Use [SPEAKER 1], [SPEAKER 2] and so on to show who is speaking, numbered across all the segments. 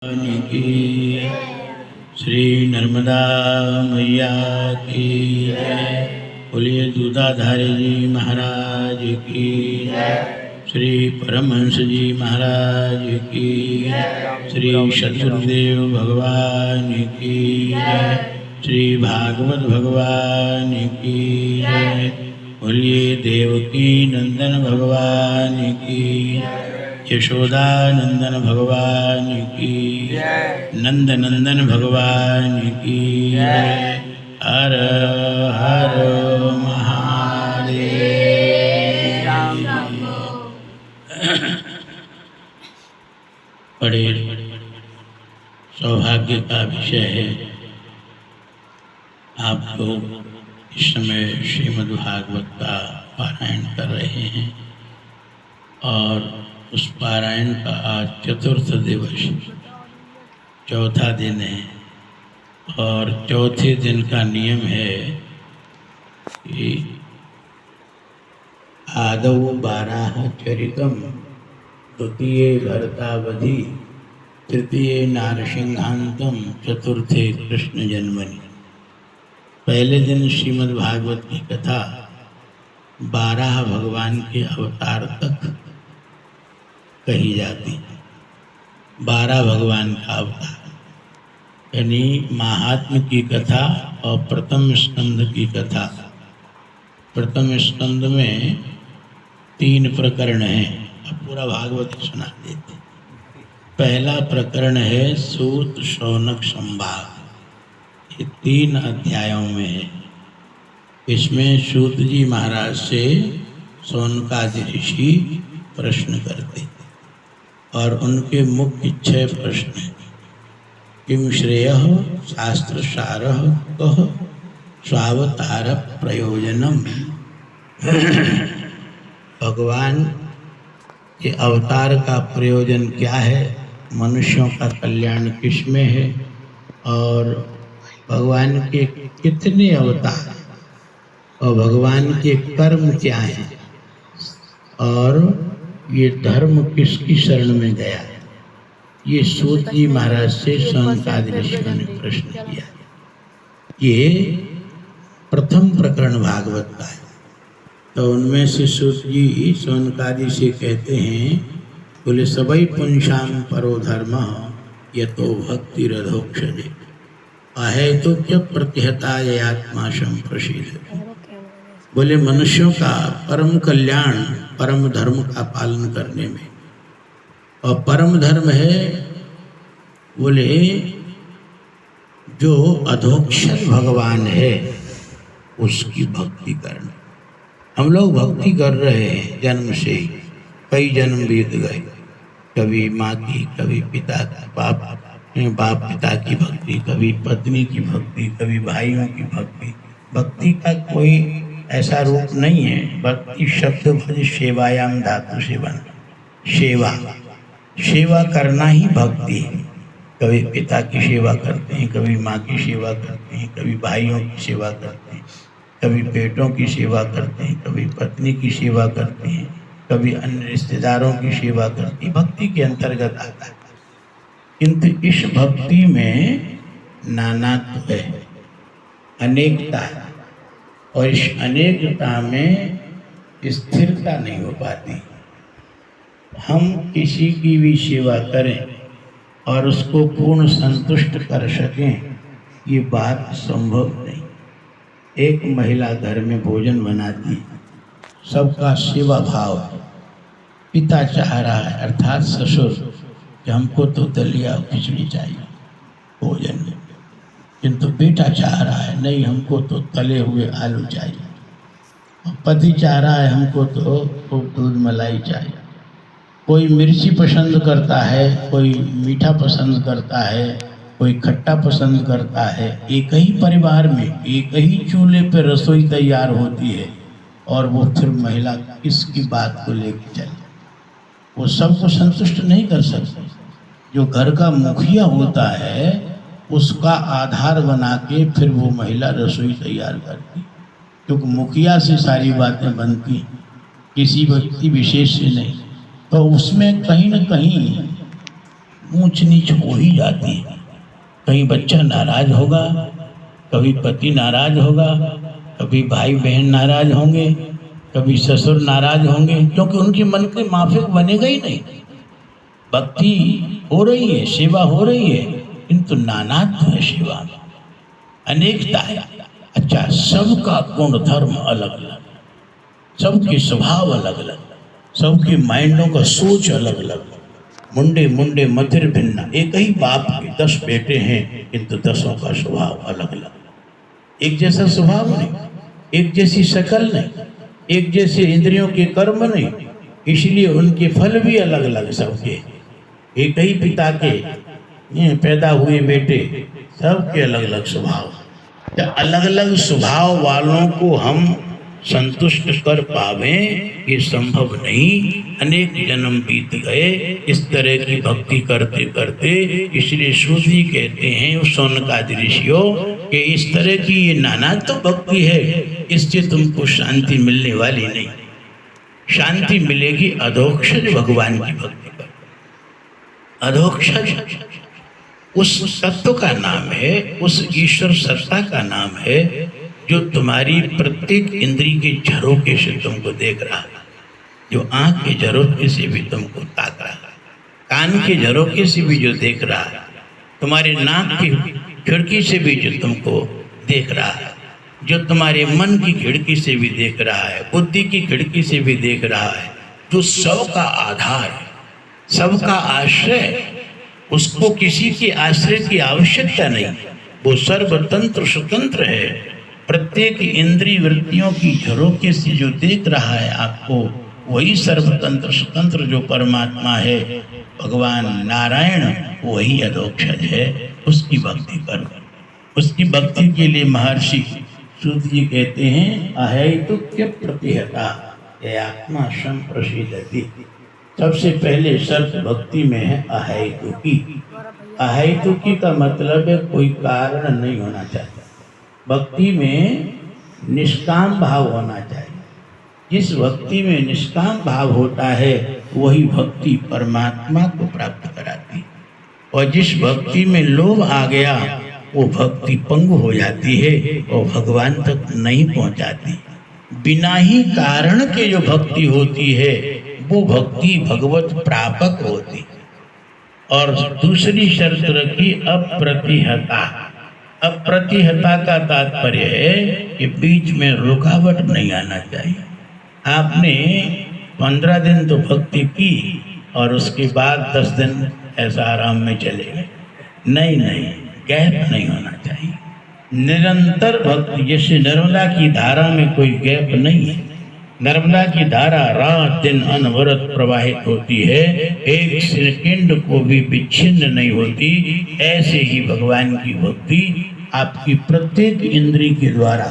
[SPEAKER 1] की श्री नर्मदा मैया की जय। बोलिए दूधाधारी जी महाराज की जय। श्री परमहंस जी महाराज की जय। श्री सद्गुरुदेव भगवान की जय। श्री भागवत भगवान की जय। बोलिए देवकी नंदन भगवान की जय। यशोदानंदन भगवान की जय। नंद नंदन भगवान की जय। हर हर महादेव। बड़े सौभाग्य का विषय है, आप लोग इस समय श्रीमद् भागवत का पारायण कर रहे हैं और उस पारायण का आज चतुर्थ दिवस, चौथा दिन है। और चौथे दिन का नियम है कि आदौ बाराह चरितम, द्वितीय भरतावधि, तृतीय नारसिंहांतम, चतुर्थे कृष्ण जन्मनि। पहले दिन श्रीमद् भागवत की कथा 12 भगवान के अवतार तक कही जाती है। 12 भगवान का अवतार यानी महात्म की कथा और प्रथम स्कंद की कथा। प्रथम स्कंद में 3 प्रकरण हैं। अब पूरा भागवत सुना देते। पहला प्रकरण है सूत शौनक संवाद। ये 3 अध्यायों में है। इसमें सूत जी महाराज से शौनकादि ऋषि प्रश्न करते और उनके मुख्य 6 प्रश्न हैं। किम श्रेयः शास्त्र सारः कः स्वावतार प्रयोजनम। भगवान के अवतार का प्रयोजन क्या है, मनुष्यों का कल्याण किस में है, और भगवान के कितने अवतार और भगवान के कर्म क्या हैं, और ये धर्म किसकी शरण में गया। ये सूत जी महाराज से शौनकादि ऋषियों ने प्रश्न किया। ये प्रथम प्रकरण भागवत का है। तो उनमें से सूत जी शौनकादि से कहते हैं, बोले सबई पुंसाम परो धर्म यतो भक्ति रधोक्षजे आहे तो क्या प्रतिहताय आत्मा संप्रसिद्ध। बोले मनुष्यों का परम कल्याण परम धर्म का पालन करने में, और परम धर्म है बोले जो अधोक्षर भगवान है उसकी भक्ति करना। हम लोग भक्ति कर रहे हैं जन्म से ही, कई जन्म बीत गए। कभी माँ की, कभी पिता की, बाप पिता की भक्ति, कभी पत्नी की भक्ति, कभी भाइयों की भक्ति। भक्ति का कोई ऐसा रूप नहीं है। भक्ति शब्द भज सेवायाम धातु से बना। सेवा करना ही भक्ति है। कभी पिता की सेवा करते हैं, कभी माँ की सेवा करते हैं, कभी भाइयों की सेवा करते हैं, कभी बेटों की सेवा करते हैं, कभी पत्नी की सेवा करते हैं, कभी अन्य रिश्तेदारों की सेवा करते हैं। भक्ति के अंतर्गत आता है। किंतु इस भक्ति में नानात्व है, अनेकता है, और इस अनेकता में स्थिरता नहीं हो पाती। हम किसी की भी सेवा करें और उसको पूर्ण संतुष्ट कर सकें, ये बात संभव नहीं। एक महिला घर में भोजन बनाती है, सबका सेवा भाव है। पिता चाह रहा है, अर्थात ससुर, कि हमको तो दलिया खिचड़ी चाहिए भोजन में, किंतु बेटा चाह रहा है नहीं, हमको तो तले हुए आलू चाहिए। और पति चाह रहा है हमको तो खूब दूध मलाई चाहिए। कोई मिर्ची पसंद करता है, कोई मीठा पसंद करता है, कोई खट्टा पसंद करता है। एक ही परिवार में एक ही चूल्हे पर रसोई तैयार होती है, और वो फिर महिला किसकी बात को लेकर चले, वो सबको संतुष्ट नहीं कर सकती। जो घर का मुखिया होता है उसका आधार बना के फिर वो महिला रसोई तैयार करती, क्योंकि मुखिया से सारी बातें बनती, किसी व्यक्ति विशेष से नहीं। तो उसमें कहीं न कहीं ऊंच नीच हो ही जाती है। कहीं बच्चा नाराज होगा, कभी पति नाराज होगा, कभी भाई बहन नाराज होंगे, कभी ससुर नाराज होंगे, क्योंकि उनके मन के माफिक बनेगा ही नहीं। भक्ति हो रही है, सेवा हो रही है, किंतु नानात्व है सेवा में, अनेकता है। अच्छा, सबका गुण धर्म अलग अलग, सबके स्वभाव अलग अलग, सबके माइंडों का सोच अलग अलग। मुंडे मुंडे मधिर भिन्न, एक ही बाप के 10 बेटे हैं, किंतु 10ओं का स्वभाव अलग अलग। एक जैसा स्वभाव नहीं, एक जैसी शकल नहीं, एक जैसे इंद्रियों के कर्म नहीं, इसलिए उनके फल भी अलग अलग सबके। एक ही पिता के पैदा हुए बेटे, सबके अलग अलग स्वभाव। अलग अलग स्वभाव वालों को हम संतुष्ट कर पावे ये संभव नहीं। अनेक जन्म बीत गए इस तरह की भक्ति करते करते। इसलिए सूत जी कहते हैं शौनकादि ऋषियों कि इस तरह की ये नाना तो भक्ति है, इससे तुमको शांति मिलने वाली नहीं। शांति मिलेगी अधोक्षज भगवान की भक्ति पर। अधोक्षज उस तत्व का नाम है, उस ईश्वर सत्ता का नाम है जो तुम्हारी प्रत्येक इंद्री के झरोके से तुमको देख रहा है, जो आंख के झरोके से भी तुमको ताक रहा है, कान के झरोके से भी जो देख रहा है, तुम्हारे नाक की खिड़की से भी जो तुमको देख रहा है, जो तुम्हारे मन की खिड़की से भी देख रहा है, बुद्धि की खिड़की से भी देख रहा है, जो सबका आधार है, सबका आश्रय, उसको किसी के आश्रय की आवश्यकता नहीं, वो सर्वतंत्र स्वतंत्र है। प्रत्येक इंद्रिय वृत्तियों की झरोके से जो देख रहा है आपको, वही सर्वतंत्र स्वतंत्र जो परमात्मा है, भगवान नारायण, वही अधोक्षज है। उसकी भक्ति करो। उसकी भक्ति के लिए महर्षि सूत जी कहते हैं अहैतुक्य प्रतिहता ये आत्मा संप्रसिद्धति। सबसे पहले शर्त भक्ति में है अहैतुकी। अहैतुकी का मतलब है कोई कारण नहीं होना चाहिए। भक्ति में निष्काम भाव होना चाहिए। जिस भक्ति में निष्काम भाव होता है वही भक्ति परमात्मा को प्राप्त कराती, और जिस भक्ति में लोभ आ गया वो भक्ति पंगु हो जाती है और भगवान तक नहीं पहुंचाती। बिना ही कारण के जो भक्ति होती है वो भक्ति भगवत प्रापक होती। और दूसरी शर्त रखी अप्रतिहता। अप्रतिहता का तात्पर्य है कि बीच में रुकावट नहीं आना चाहिए। आपने 15 दिन तो भक्ति की और उसके बाद 10 दिन ऐसा आराम में चले गए, नहीं, गैप नहीं होना चाहिए। निरंतर भक्ति, जैसे नर्मदा की धारा में कोई गैप नहीं है। नर्मदा की धारा रात दिन अनवरत प्रवाहित होती है, एक सेकंड को भी विच्छिन्न नहीं होती। ऐसे ही भगवान की भक्ति आपकी प्रत्येक इंद्रिय के द्वारा,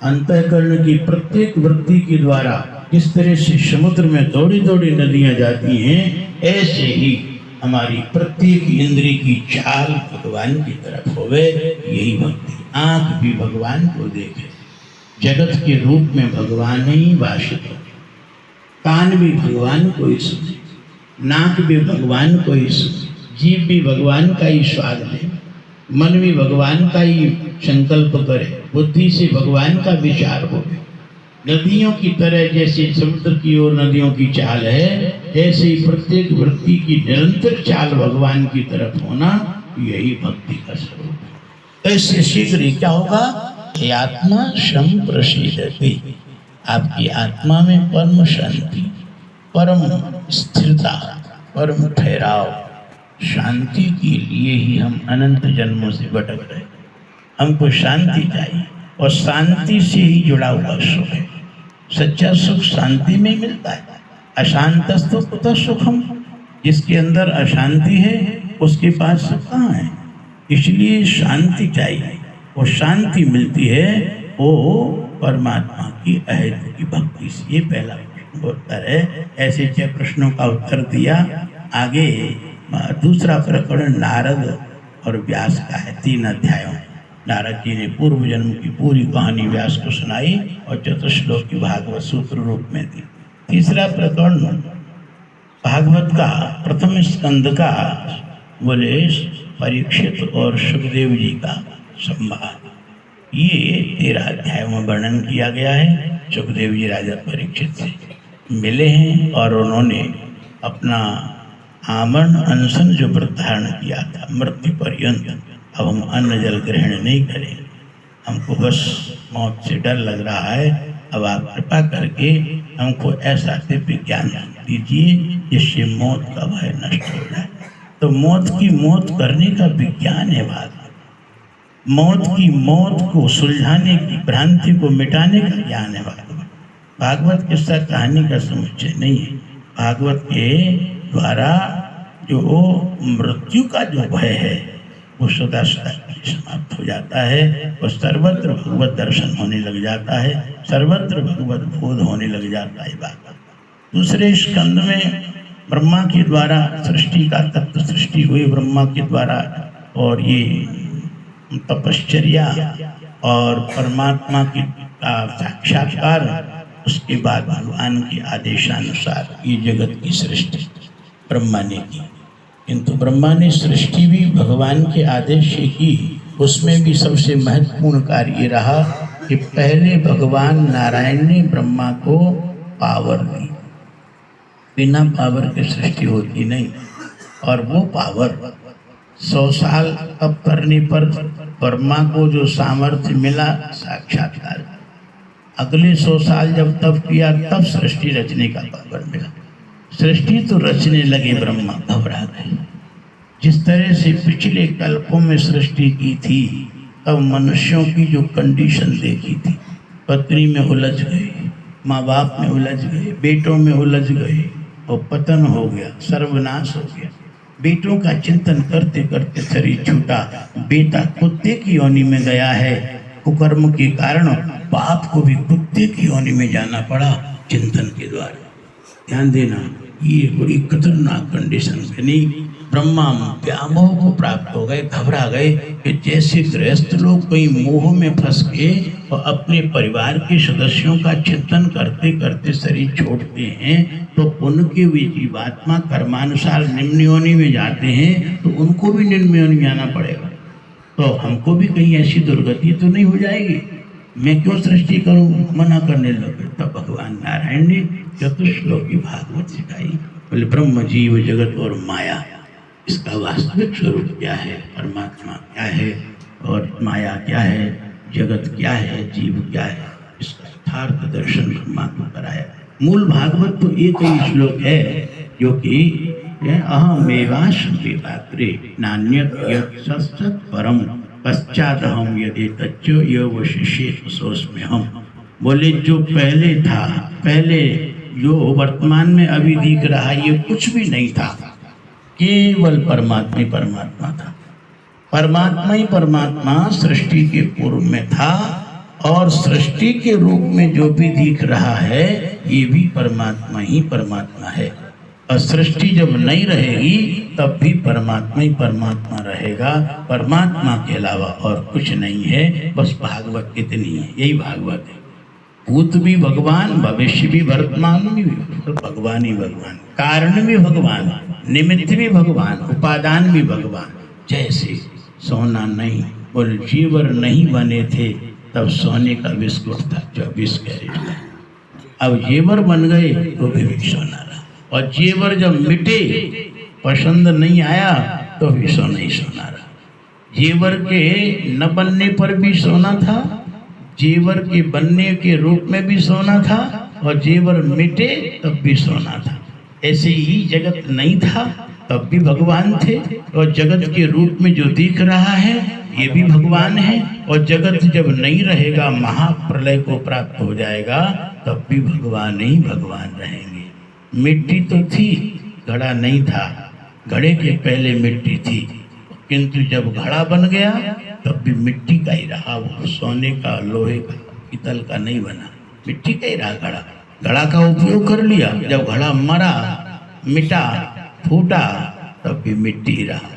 [SPEAKER 1] अंतःकरण की प्रत्येक वृत्ति के द्वारा, जिस तरह से समुद्र में दौड़ी दौड़ी नदियां जाती हैं, ऐसे ही हमारी प्रत्येक इंद्रिय की चाल भगवान की तरफ होवे। यही भक्ति। आंख भी भगवान को देखे, जगत के रूप में भगवान ही भाषित हो, कान भी भगवान को ही सुने, नाक भी भगवान को ही सुने, जीभ भी भगवान का ही स्वाद ले, मन भी भगवान का ही संकल्प करे, बुद्धि से भगवान का विचार हो। नदियों की तरह जैसे समुद्र की ओर नदियों की चाल है, ऐसे ही प्रत्येक वृत्ति की निरंतर चाल भगवान की तरफ होना, यही भक्ति का स्वरूप है। ऐसे शीघ्र ही क्या होगा? आत्मा संप्रसिद्धति। आपकी आत्मा में परम शांति, परम स्थिरता, परम ठहराव। शांति के लिए ही हम अनंत जन्मों से भटक रहे। हमको शांति चाहिए और शांति से ही जुड़ा हुआ सुख है। सच्चा सुख शांति में मिलता है। अशांतस्तु कुतः सुखम। जिसके अंदर अशांति है उसके पास सुख कहाँ है? इसलिए शांति चाहिए, और शांति मिलती है वो परमात्मा की अहैतु की भक्ति से। ये पहला उत्तर है। ऐसे 6 प्रश्नों का उत्तर दिया। आगे दूसरा प्रकरण नारद और व्यास का है। 3 अध्यायों। नारद जी ने पूर्व जन्म की पूरी कहानी व्यास को सुनाई और चतुश्लोक की भागवत सूत्र रूप में दी। तीसरा प्रकरण भागवत का प्रथम स्कंद का बोले परीक्षित और सुखदेव जी का संवाद, ये 13 अध्याय में वर्णन किया गया है। सुखदेव जी राजा परीक्षित से मिले हैं और उन्होंने अपना आमरण अनशन जो व्रत धारण किया था मृत्यु पर्यंत, अब हम अन्न जल ग्रहण नहीं करें, हमको बस मौत से डर लग रहा है, अब आप कृपा करके हमको ऐसा दिव्य ज्ञान दीजिए जिससे मौत का भय नष्ट हो जाए। तो मौत करने का विज्ञान है भागवत। मौत को सुलझाने की, भ्रांति को मिटाने का ज्ञान है भागवत। भागवत किस्सा कहानी का समुच्चय नहीं है। भागवत के द्वारा जो मृत्यु का जो भय है वो सदा सदा समाप्त हो जाता है और सर्वत्र भगवत दर्शन होने लग जाता है, सर्वत्र भगवत बोध होने लग जाता है। भागवत दूसरे स्कंद में ब्रह्मा के द्वारा सृष्टि का तत्व सृष्टि हुई ब्रह्मा के द्वारा, और ये तपश्चर्या और परमात्मा की साक्षात्कार, उसके बाद भगवान के आदेशानुसार ये जगत की सृष्टि ब्रह्मा ने की। किंतु ब्रह्मा ने सृष्टि भी भगवान के आदेश से की। उसमें भी सबसे महत्वपूर्ण कार्य ये रहा कि पहले भगवान नारायण ने ब्रह्मा को पावर दी। बिना पावर की सृष्टि होती नहीं, और वो पावर 100 साल तप करने पर ब्रह्मा को जो सामर्थ्य मिला साक्षात्कार, अगले 100 साल जब तप किया तब सृष्टि रचने का पावर मिला। सृष्टि तो रचने लगे, ब्रह्मा घबरा गए। जिस तरह से पिछले कल्पों में सृष्टि की थी, तब मनुष्यों की जो कंडीशन देखी थी, पत्नी में उलझ गए, माँ बाप में उलझ गए, बेटों में उलझ गए और पतन हो गया, सर्वनाश हो गया। बेटों का चिंतन करते करते शरीर छूटा, बेटा कुत्ते की योनि में गया है, कुकर्म के कारण बाप को भी कुत्ते की योनि में जाना पड़ा चिंतन के द्वारा। ध्यान देना, ये बड़ी खतरनाक कंडीशन बनी। ब्रह्मा व्यामोह को प्राप्त हो गए, घबरा गए कि जैसे गृहस्थ लोग कहीं मोह में फंस के और अपने परिवार के सदस्यों का चिंतन करते करते शरीर छोड़ते हैं, तो उनके भी जीवात्मा कर्मानुसार निम्न योनि में जाते हैं, तो उनको भी निम्न योनि जाना पड़ेगा। तो हमको भी कहीं ऐसी दुर्गति तो नहीं हो जाएगी, मैं क्यों सृष्टि करूं, मना करने लगे। तब भगवान नारायण ने चतुश्लोकी भागवत सिखाई। बोले ब्रह्म जीव जगत और माया, इसका वास्तविक स्वरूप क्या है, परमात्मा क्या है और माया क्या है, जगत क्या है, जीव क्या है, इसका यथार्थ दर्शन ब्रह्मा को कराया। मूल भागवत तो एक ही श्लोक है जो कि अहमेवास्मि पात्रे नान्यत् यत् सत्सत् परम पश्चादहम यदि तच्चो यो शिष्य सोस्मि हम। बोले जो पहले था, पहले जो वर्तमान में अभी दिख रहा है, ये कुछ भी नहीं था, केवल परमात्मा ही परमात्मा था। परमात्मा ही परमात्मा सृष्टि के पूर्व में था, और सृष्टि के रूप में जो भी दिख रहा है ये भी परमात्मा ही परमात्मा है। और सृष्टि जब नहीं रहेगी तब भी परमात्मा ही परमात्मा रहेगा, परमात्मा के अलावा और कुछ नहीं है। बस भागवत कितनी है, यही भागवत है। भूत भी भगवान, भविष्य भी, वर्तमान भी भगवान ही भगवान, कारण भी भगवान, निमित्त भी भगवान, उपादान भी भगवान। जैसे सोना नहीं, बोल जीवर नहीं बने थे तब सोने का बिस्कुट था 24 कैरेट का, अब जेवर बन गए तो भी सोना रहा, और जेवर जब मिटे पसंद नहीं आया तो भी सोना ही सोना रहा। जेवर के न बनने पर भी सोना था, जेवर के बनने के रूप में भी सोना था, और जेवर मिटे तब भी सोना था। ऐसे ही जगत नहीं था तब भी भगवान थे, और जगत के रूप में जो दिख रहा है ये भी भगवान है, और जगत जब नहीं रहेगा, महाप्रलय को प्राप्त हो जाएगा, तब भी भगवान ही भगवान रहेंगे। मिट्टी तो थी, घड़ा नहीं था, घड़े के पहले मिट्टी थी, किंतु जब घड़ा बन गया तब भी मिट्टी का ही रहा, वो सोने का, लोहे का, पीतल का नहीं बना, मिट्टी का ही रहा घड़ा। घड़ा का उपयोग कर लिया, जब घड़ा मरा, मिटा, फूटा, तब भी मिट्टी रहा।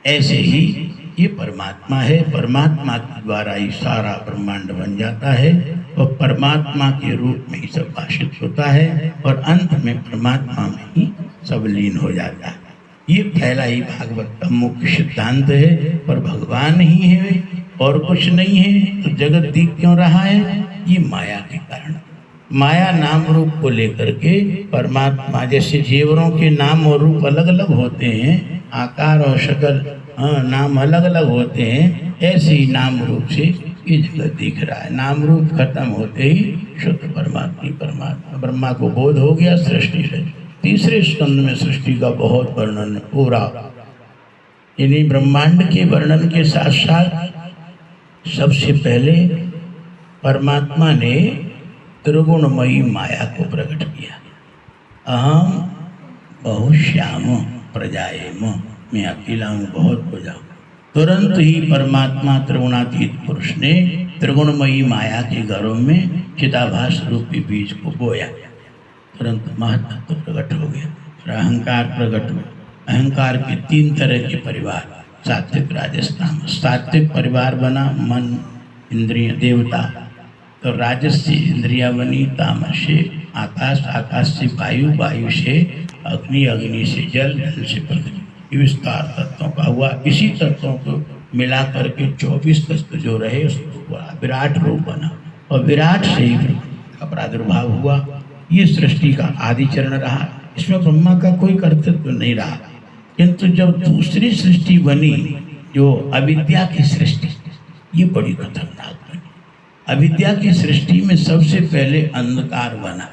[SPEAKER 1] ऐसे ही ये परमात्मा है, परमात्मा के द्वारा ही सारा ब्रह्मांड बन जाता है, और परमात्मा के रूप में ही सब भाषित होता है, और अंत में परमात्मा में ही सब लीन हो जाता है। ये पहला ही भागवत का मुख्य सिद्धांत है। पर भगवान ही है और कुछ नहीं है, तो जगत दिख क्यों रहा है? ये माया के कारण। माया नाम रूप को लेकर के परमात्मा, जैसे जेवरों के नाम और रूप अलग अलग होते हैं, आकार और शक्ल नाम अलग अलग होते हैं, ऐसे ही नाम रूप से ये जगत दिख रहा है। नाम रूप खत्म होते ही शुद्ध परमात्मा ब्रह्मा को बोध हो गया। सृष्टि से तीसरे स्कंद में सृष्टि का बहुत वर्णन पूरा, यानी ब्रह्मांड के वर्णन के साथ साथ सबसे पहले परमात्मा ने त्रिगुणमयी माया को प्रकट किया। अहम बहुश्याम प्रजाएम, मैं अकेला हूँ बहुत हो जाऊँ। तुरंत ही परमात्मा त्रिगुणातीत पुरुष ने त्रिगुणमयी माया के घरों में चिदाभास रूपी बीज को बोया। तुरंत महत्व प्रकट हो गया, फिर अहंकार प्रकट हुआ। अहंकार के 3 तरह के परिवार, सात्विक राजस तामस। सात्विक परिवार बना मन इंद्रिय देवता, तो राजस से इंद्रिया बनी, तामस से आकाश, आकाश से वायु, वायु से अग्नि, अग्नि से जल, जल से पृथ्वी। विस्तार तत्वों का हुआ। इसी तत्वों को मिला करके 24 तत्व जो रहे उसको विराट रूप बना, और विराट से ही का प्रादुर्भाव हुआ। ये सृष्टि का आदि चरण रहा। इसमें ब्रह्मा का कोई कर्तव्य नहीं रहा। किंतु जब दूसरी सृष्टि बनी, जो अविद्या की सृष्टि, ये बड़ी खतरनाक बनी। अविद्या की सृष्टि में सबसे पहले अंधकार बना।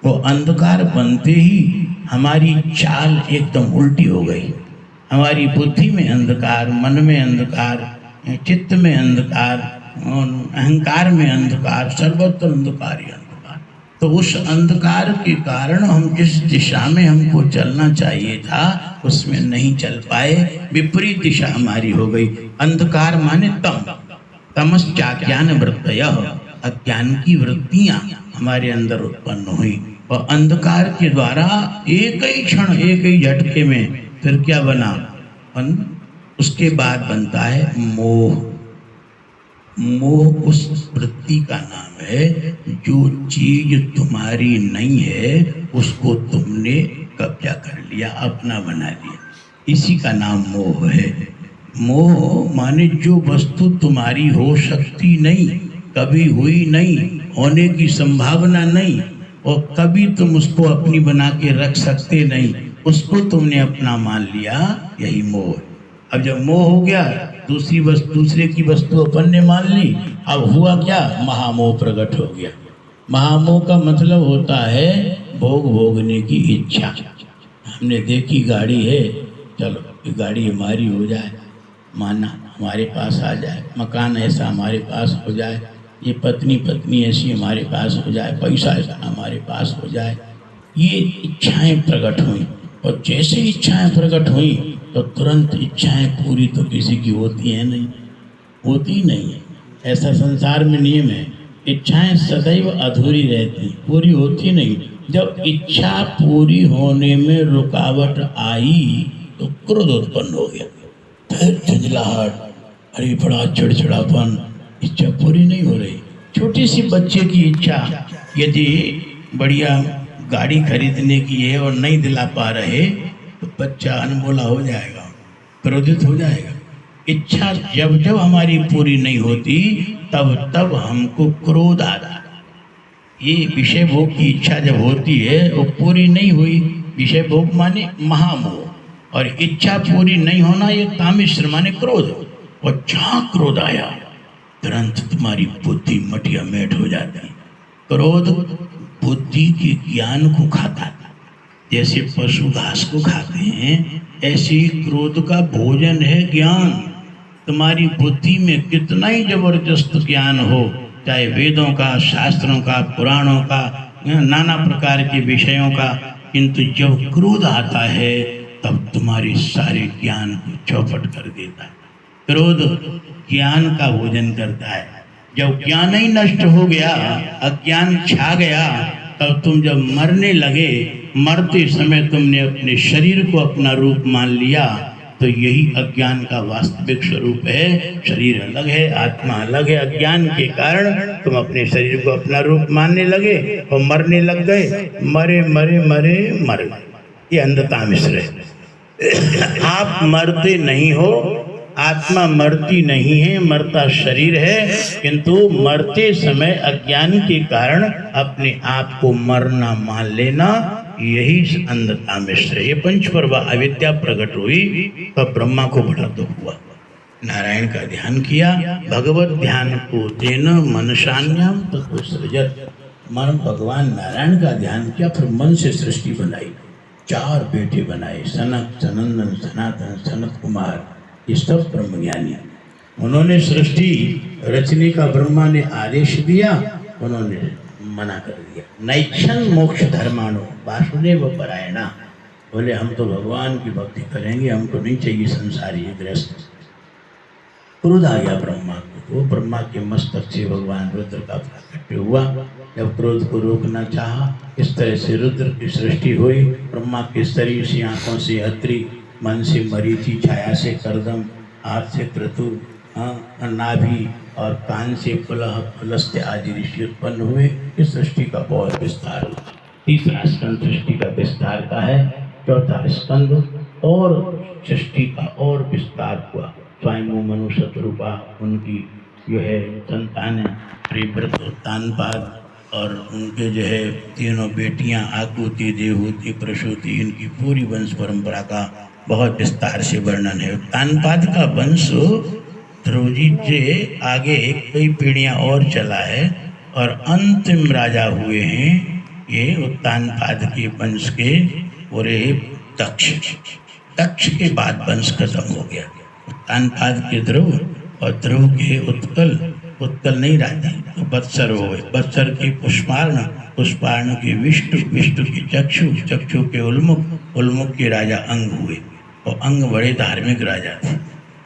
[SPEAKER 1] वो अंधकार बनते ही हमारी चाल एकदम उल्टी हो गई। हमारी बुद्धि में अंधकार, मन में अंधकार, चित्त में अंधकार, अहंकार में अंधकार, सर्वत्र अंधकार ही अंधकार। तो उस अंधकार के कारण हम जिस दिशा में हमको चलना चाहिए था उसमें नहीं चल पाए, विपरीत दिशा हमारी हो गई। अंधकार माने तम, तमश्चाज्ञान वृत्तयः, अज्ञान की वृत्तियां हमारे अंदर उत्पन्न हुई। और अंधकार के द्वारा एक ही क्षण, एक ही झटके में फिर क्या बना? उसके बाद बनता है मोह। मोह उस वृत्ति का नाम है, जो चीज तुम्हारी नहीं है उसको तुमने कब्जा कर लिया, अपना बना लिया, इसी का नाम मोह है। मोह माने जो वस्तु तुम्हारी हो सकती नहीं, कभी हुई नहीं, होने की संभावना नहीं, और कभी तुम उसको अपनी बना के रख सकते नहीं, उसको तुमने अपना मान लिया, यही मोह है। अब जब मोह हो गया, दूसरे की वस्तु अपन ने मान ली, अब हुआ क्या? महामोह प्रकट हो गया। महामोह का मतलब होता है भोग भोगने की इच्छा। हमने देखी गाड़ी है, चलो ये गाड़ी हमारी हो जाए, माना हमारे पास आ जाए, मकान ऐसा हमारे पास हो जाए, ये पत्नी ऐसी हमारे पास हो जाए, पैसा ऐसा हमारे पास हो जाए। ये इच्छाएं प्रकट हुई, और जैसे इच्छाएं प्रकट हुई तो तुरंत इच्छाएं पूरी तो किसी की होती है नहीं, होती नहीं है। ऐसा संसार में नियम है, इच्छाएं सदैव अधूरी रहती, पूरी होती नहीं। जब इच्छा पूरी होने में रुकावट आई तो क्रोध उत्पन्न हो गया, फिर झुंझलाहट, अरे बड़ा चिड़चिड़ापन, इच्छा पूरी नहीं हो रही। छोटी सी बच्चे की इच्छा यदि बढ़िया गाड़ी खरीदने की है और नहीं दिला पा रहे तो बच्चा अनबोला हो जाएगा, क्रोधित हो जाएगा। इच्छा जब जब हमारी पूरी नहीं होती तब तब हमको क्रोध आता है। ये विषय भोग की इच्छा जब होती है वो पूरी नहीं हुई, विषय भोग माने महामोह, और इच्छा पूरी नहीं होना ये कामेश्वर माने क्रोध। और जहाँ क्रोध आया तुरंत तुम्हारी बुद्धि मटिया मेट हो जाती है। क्रोध बुद्धि के ज्ञान को खाता था, जैसे पशु घास को खाते हैं, ऐसे ही क्रोध का भोजन है ज्ञान। तुम्हारी बुद्धि में कितना ही जबरदस्त ज्ञान हो, चाहे वेदों का, शास्त्रों का, पुराणों का, नाना प्रकार के विषयों का, किंतु जब क्रोध आता है तब तुम्हारे सारे ज्ञान को चौपट कर देता है। क्रोध ज्ञान का भोजन करता है। जब ज्ञान ही नष्ट हो गया, अज्ञान छा गया, तब तुम जब मरने लगे, मरते समय तुमने अपने शरीर को अपना रूप मान लिया, तो यही अज्ञान का वास्तविक स्वरूप है। शरीर अलग है, आत्मा अलग है। अज्ञान के कारण तुम अपने शरीर को अपना रूप मानने लगे और मरने लग गए। मरे मरे मरे मर गए, ये अंधता मिश्र है। आप मरते नहीं हो, आत्मा मरती नहीं है, मरता शरीर है, किंतु मरते समय अज्ञान के कारण अपने आप को मरना मान लेना, यही अंधता में श्रेय। ये पंचपर्वा अविद्या प्रकट हुई तब ब्रह्मा को बड़ा दुख हुआ। नारायण का ध्यान किया, भगवत ध्यान को तेन मनसान्याम ततो सृजत। मन भगवान नारायण का ध्यान किया, फिर मन से सृष्टि बनाई। 4 बेटे बनाए, सनक, सनंदन, सनातन, सनत कुमार, ये सब ब्रह्मज्ञानी। उन्होंने सृष्टि रचने का ब्रह्मा ने आदेश दिया, उन्होंने मना कर दिया। नैक्षण मोक्ष धर्माणो वासुदेव परायणा, बोले हम तो भगवान की भक्ति करेंगे, हमको नहीं चाहिए संसारी गृहस्थ। क्रोध आ गया ब्रह्मा को, तो ब्रह्मा के मस्तक से भगवान रुद्र का प्राकट्य हुआ। जब क्रोध को रोकना चाहा, इस तरह से रुद्र की सृष्टि हुई। ब्रह्मा के शरीर से, आंखों से अत्रि, मन से मरीचि, छाया से करदम, हाथ से क्रतु, नाभि और कान से पुलह, पुलस्त्य आदि ऋषि उत्पन्न हुए। इस सृष्टि का बहुत विस्तार हुआ। 3रा स्कंद सृष्टि का विस्तार का है, 4था स्कंद और सृष्टि का और विस्तार हुआ। स्वयं मनु शत्रुपा, उनकी जो है संतान प्रिव्रत, उत्तानपाद, और उनके जो है तीनों बेटियां आकुति, देवहूति, प्रसूति, इनकी पूरी वंश परंपरा का बहुत विस्तार से वर्णन है। उत्तानपाद का वंश ध्रुव जी से आगे कई पीढ़ियां और चला है, और अंतिम राजा हुए हैं ये उत्तानपाद के वंश के पूरे दक्ष। दक्ष के बाद वंश खत्म हो गया। उत्तानपाद के ध्रुव और ध्रुव के उत्कल, उत्कल नहीं राजा तो बत्सर हुए, बत्सर के पुष्पार्ण, पुष्पार्ण के विष्णु, विष्णु के चक्षु, चक्षु के उल्मुख, उल्मुख के राजा अंग हुए, और अंग बड़े धार्मिक राजा थे।